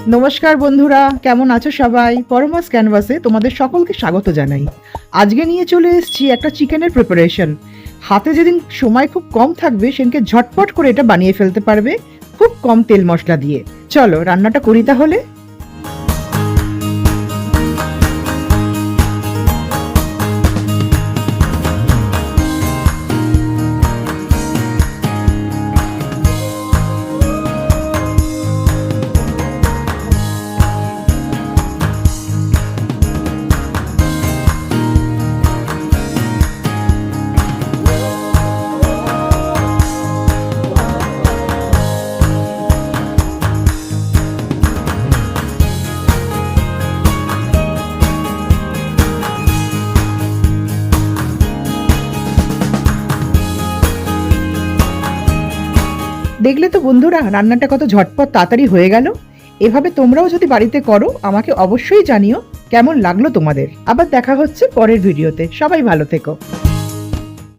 নমস্কার বন্ধুরা, কেমন আছো সবাই? পরমাস ক্যানভাসে তোমাদের সকলকে স্বাগত জানাই। আজকে নিয়ে চলে এসেছি একটা চিকেনের প্রিপারেশন। হাতে যেদিন সময় খুব কম থাকবে সেদিনকে ঝটপট করে এটা বানিয়ে ফেলতে পারবে খুব কম তেল মশলা দিয়ে। চলো রান্নাটা করি তাহলে। দেখলে তো বন্ধুরা, রান্নাটা কত ঝটপট তাড়াতাড়ি হয়ে গেল। এভাবে তোমরাও যদি বাড়িতে করো আমাকে অবশ্যই জানিও কেমন লাগলো তোমাদের। আবার দেখা হচ্ছে পরের ভিডিওতে। সবাই ভালো থেকো।